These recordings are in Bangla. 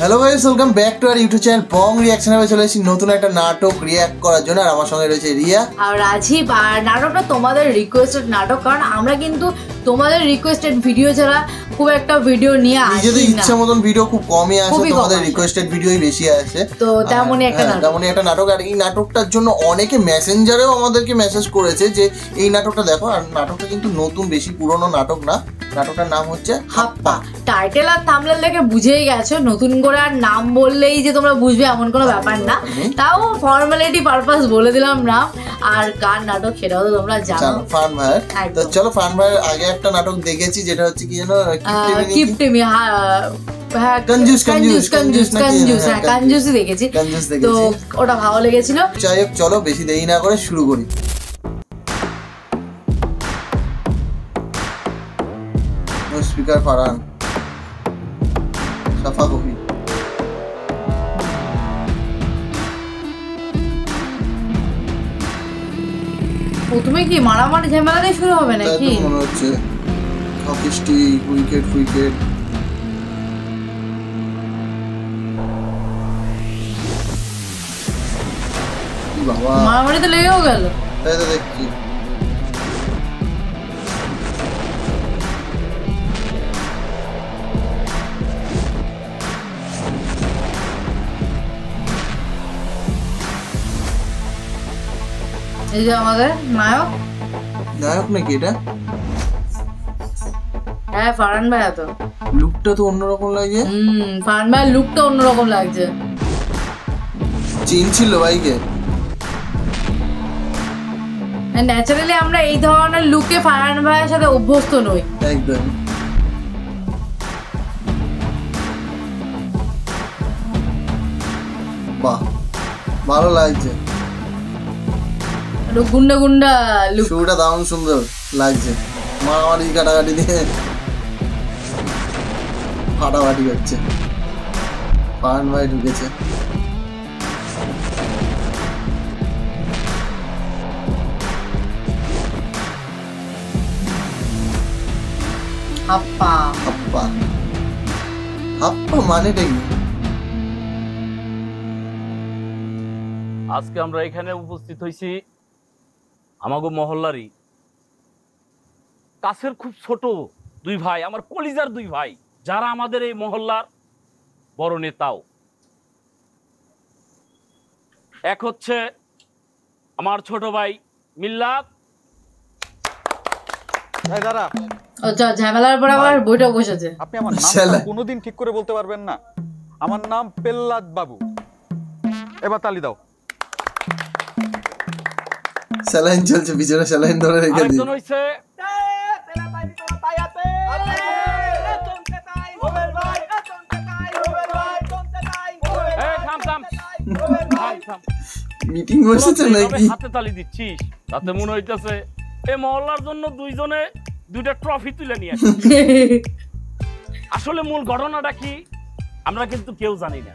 Hello guys, welcome back to our YouTube channel Bong reaction. আমি চলে এসেছি নতুন একটা নাটক রিঅ্যাক্ট করার জন্য। আর আমার সঙ্গে রয়েছে রিয়া আর রাজীব। আর নাটকটা তোমাদের রিকোয়েস্টেড নাটক, কারণ আমরা কিন্তু তোমাদের রিকোয়েস্টেড ভিডিও ছাড়া খুব একটা ভিডিও নিয়ে আসি না। নিজেদের ইচ্ছা মতন ভিডিও খুব কমই আসে, তোমাদের রিকোয়েস্টেড ভিডিওই বেশি আসে। তো তেমনই একটা নাটক। আর এই নাটকটার জন্য অনেকে মেসেঞ্জারেও আমাদেরকে মেসেজ করেছে যে এই নাটকটা দেখো। আর নাটকটা কিন্তু নতুন, বেশি পুরনো নাটক না। নাটকটার নাম হচ্ছে হাপ্পা। টাইটেল আর থাম্বনেল দেখে বুঝেই গেছো, নতুন করে আর নাম বললেই যে তোমরা বুঝবে এমন কোনো ব্যাপার না। তাও ফর্মালিটি পারপাস বলে দিলাম নাম। আর কার নাটক সেটাও তো তোমরা জানো, ফান ভাইয়ের। তো চলো, ফান ভাইয়ের আগে একটা নাটক দেখেছি যেটা হচ্ছে কি যেন কিপটেমি। কঞ্জুসই দেখেছি, তো ওটা ভালো লেগেছিল। যাই হোক, চলো বেশি দেরি না করে শুরু করি। স্পিকার ফারহান, সাফা কফি। প্রথমে কি মারামারি ঝামেলা দিয়ে শুরু হবে নাকি মনে হচ্ছে? Hockey stick, wicket wicket. বাবা, মারামারি তো লেগেও গেল। তাই তো দেখছি। এই যে আমাদের নায়ক। নায়ক নাকি এটা? হ্যাঁ, ফারহান ভাইয়া তো। লুকটা তো অন্যরকম লাগছে। ফারহান ভাইয়ের লুকটা অন্যরকম লাগছে। চেন ছিল বাইকে। ন্যাচারালি আমরা এই ধরনের লুকে ফারহান ভাইয়ের সাথে অভ্যস্ত নই একদম। বাহ, ভালো লাগছে। গুন্ডা গুন্ডা লুক। শুরুটা দারুণ সুন্দর লাগছে। মারামারি কাটাকাটি দিয়ে ফাটাফাটি হচ্ছে। ফারহান ভাই ঢুকেছে। হাপ্পা হাপ্পা হাপ্পা মানেটা কি? আজকে আমরা এখানে উপস্থিত হয়েছি আমাগো মহল্লারই কাছের খুব ছোট দুই ভাই, আমার কলিজার দুই ভাই, যারা আমাদের এই মহল্লার বড় নেতাও। এক হচ্ছে আমার ছোট ভাই মিল্লাত। ঝামেলার পর আবার বইটা বসেছে। আপনি আমার নামটা কোনোদিন ঠিক করে বলতে পারবেন না। আমার নাম পেল্লাদ বাবু। এবার তালি দাও। স্যালাইন চলছে, পিছনে স্যালাইন ধরে রেখে দিই। আরেকজন হইছে মিটিং বসেছে নাকি? হাতে তালি দিচ্ছিস, তাতে মনে হইতেছে এই মহল্লার জন্য দুইজনে দুইটা ট্রফি তুলে নিয়ে আসছে। আসলে মূল ঘটনাটা কি আমরা কিন্তু কেউ জানি না।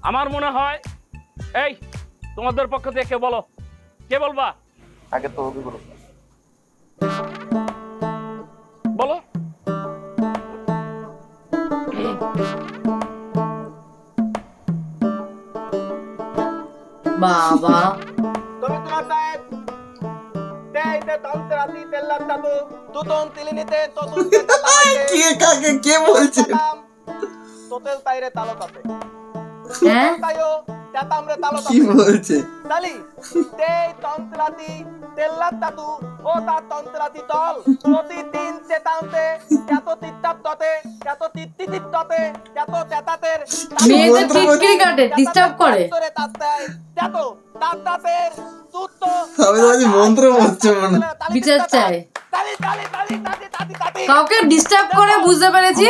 আমার মনে হয় এই তোমাদের পক্ষ থেকে কে বলো, কে বলবা? আগে তো ওকে বলো। বলো। বাবা কে বলছে? কি বলছে? ডিস্টার্ব করে। মন্ত্র বলছে মনে। বিচার চাই, কাউকে ডিস্টার্ব করে। বুঝতে পেরেছি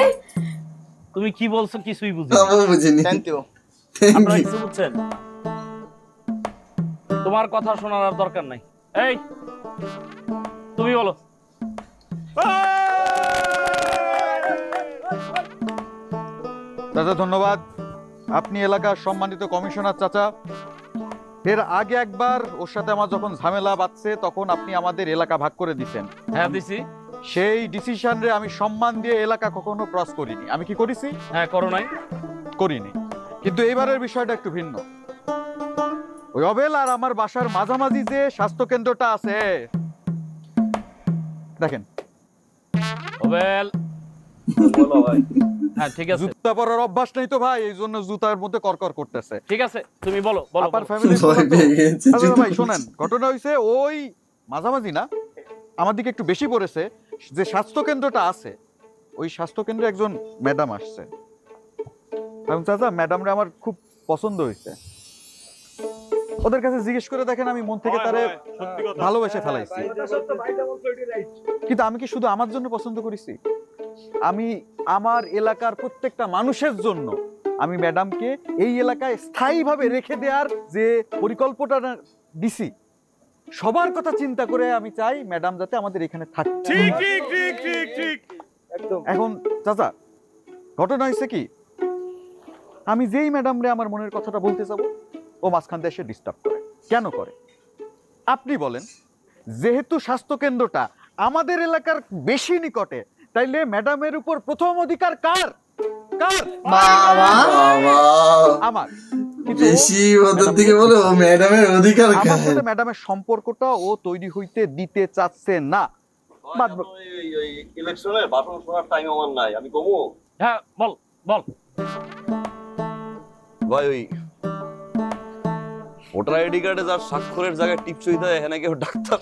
তুমি কি বলছো, কিছুই বুঝিনি। Thank you. আপনারা কিছু বুঝছেন? তোমার কথা শোনার আর দরকার নাই। এই তুমি বলো। চাচা ধন্যবাদ। আপনি এলাকার সম্মানিত কমিশনার চাচা। এর আগে একবার ওর সাথে আমার যখন ঝামেলা বাঁধছে তখন আপনি আমাদের এলাকা ভাগ করে দিয়েছেন। হ্যাঁ দিছি। সেই ডিসিশন রে আমি সম্মান দিয়ে এলাকা কখনো ক্রস করিনি। আমি কি করেছি? হ্যাঁ করো নাই। করিনি। কিন্তু এইবারের বিষয়টা একটু ভিন্ন। ওই অবেল আর আমার বাসার মাঝামাঝি যে স্বাস্থ্য কেন্দ্রটা আছে, দেখেন অবেল, বলো ভাই। হ্যাঁ ঠিক আছে, জুতা পরার অভ্যাস নেই তো ভাই, এই জন্য জুতার মধ্যে করকর করতেছে। ঠিক আছে, তুমি বলো বলো আপার বলো। ফ্যামিলি। ভয় পেয়ে গেছে, জুতো ভাই শোনেন, ঘটনা হইছে ওই মাঝামাঝি না, আমার দিকে একটু বেশি পড়েছে, যে স্বাস্থ্য কেন্দ্রটা আছে ওই স্বাস্থ্য কেন্দ্রে একজন ম্যাডাম আসছে। এবং চাচা ম্যাডামরে আমার খুব পছন্দ হয়েছে। ওদের কাছে জিজ্ঞেস করে দেখেন, আমি মন থেকে তারে ভালোবেসে ফেলাইছি। কিন্তু আমি কি শুধু আমার জন্য পছন্দ করেছি? আমি আমার এলাকার প্রত্যেকটা মানুষের জন্য আমি ম্যাডামকে এই এলাকায় স্থায়ীভাবে রেখে দেওয়ার যে পরিকল্পনাটা দিছি, সবার কথা চিন্তা করে আমি চাই ম্যাডাম যাতে আমাদের এখানে থাকে। ঠিক ঠিক ঠিক ঠিক ঠিক একদম। এখন চাচা ঘটনা হয়েছে কি, আমি যেই ম্যাডামরে আমার মনের কথাটা বলতে যাব, ও মাঝখান দিয়ে এসে ডিস্টার্ব করে। কেন করে আপনি বলেন? যেহেতু স্বাস্থ্য কেন্দ্রটা আমাদের এলাকার বেশি নিকটে, তাইলে ম্যাডামের উপর প্রথম অধিকার কার? কার? বাবা আমার। বেশি ওদের দিকে বলে ও ম্যাডামের অধিকার আমার কার? সাথে ম্যাডামের সম্পর্কটা ও তৈরি হইতে দিতে চাচ্ছে না। ইলেকশনের ভাষণ শোনার টাইম আমার নাই, আমি কমু। হ্যাঁ বল বল। ভাই ওই ভোটার আইডি কার্ডে যার স্বাক্ষরের জায়গায় টিপসই দেয়, এখানে কেউ ডাক্তার?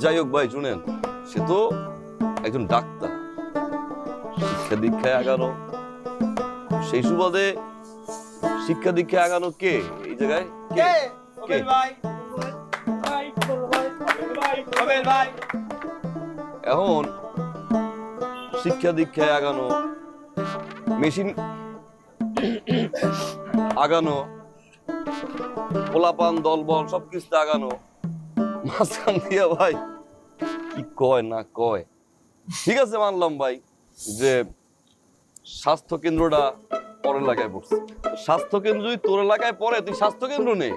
যাই হোক ভাই শুনেন, সে তো একজন ডাক্তার, শিক্ষা দীক্ষায় আগানো। সেই সুবাদে শিক্ষা দীক্ষায় আগানো কে এই জায়গায়? কে? কে? এখন শিক্ষা দীক্ষায় আগানো, মেশিন আগানো, পোলাপান দলবল সবকিছু আগানো, মাঝখান দিয়া ভাই কি কয় না কয়। ঠিক আছে মানলাম ভাই যে স্বাস্থ্য কেন্দ্রটা পর এলাকায় পড়ছে। স্বাস্থ্য কেন্দ্র যদি তোর এলাকায় পড়ে, তুই স্বাস্থ্য কেন্দ্র নেই,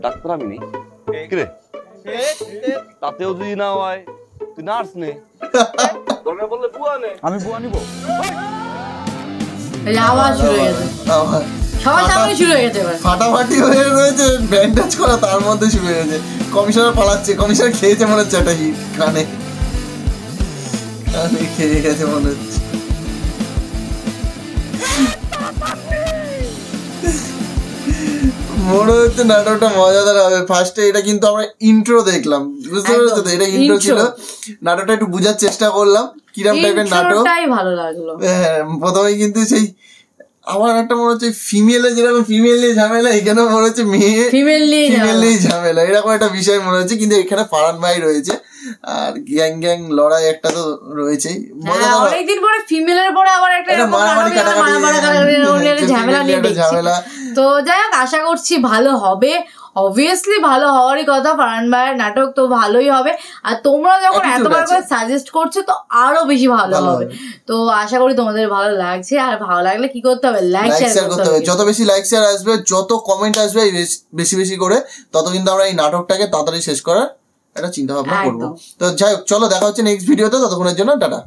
ডাক্তার আমি নেই, কিরে? তাতেও যদি না হয় তুই নার্স নে, দরকার বললে বুয়া নে। আমি বুয়া নিব? আওয়াজ শুরু হয়ে গেছে, সবার সামনে শুরু হয়ে গেছে এবার। ফাটাফাটি হয়ে রয়েছে, ব্যান্ডেজ করা তার মধ্যে শুরু হয়ে গেছে। কমিশনার পালাচ্ছে, কমিশনার খেয়েছে মনে হচ্ছে একটা হিট, কানে কানে খেয়ে গেছে মনে হচ্ছে। মনে হচ্ছে নাটকটা মজাদার হবে। ফার্স্টে এটা কিন্তু আমরা ইন্ট্রো দেখলাম, বুঝতে পেরেছো তো? এটা ইন্ট্রো ছিল, নাটকটা একটু বোঝার চেষ্টা করলাম কিরম টাইপের নাটক। ভালো লাগলো। হ্যাঁ, প্রথমে কিন্তু সেই আমার একটা মনে হচ্ছে ফিমেলে যেরকম ফিমেল নিয়ে ঝামেলা, এখানে মনে হচ্ছে মেয়ে ফিমেল নিয়ে ঝামেলা, এরকম একটা বিষয় মনে হচ্ছে। কিন্তু এখানে ফারহান ভাই রয়েছে, আর গ্যাং গ্যাং লড়াই একটা তো রয়েছেই। অনেকদিন পরে ফিমেলের পরে আবার একটা মারামারি কাটাকাটি ঝামেলা। তো যাই হোক, আশা করছি ভালো হবে। অবভিয়াসলি ভালো হওয়ারই কথা, ফারহান ভাইয়ের নাটক তো ভালোই হবে। আর তোমরা যখন এতবার করে সাজেস্ট করছো তো আরো বেশি ভালো হবে। তো আশা করি তোমাদের ভালো লাগছে। আর ভালো লাগলে কি করতে হবে? লাইক শেয়ার করতে হবে। যত বেশি লাইক শেয়ার আসবে, যত কমেন্ট আসবে বেশি বেশি করে, তত কিন্তু আমরা এই নাটকটাকে তাড়াতাড়ি শেষ করার একটা চিন্তা ভাবনা করবো। তো যাই হোক, চলো দেখা হচ্ছে নেক্সট ভিডিওতে। ততক্ষণের জন্য টাটা।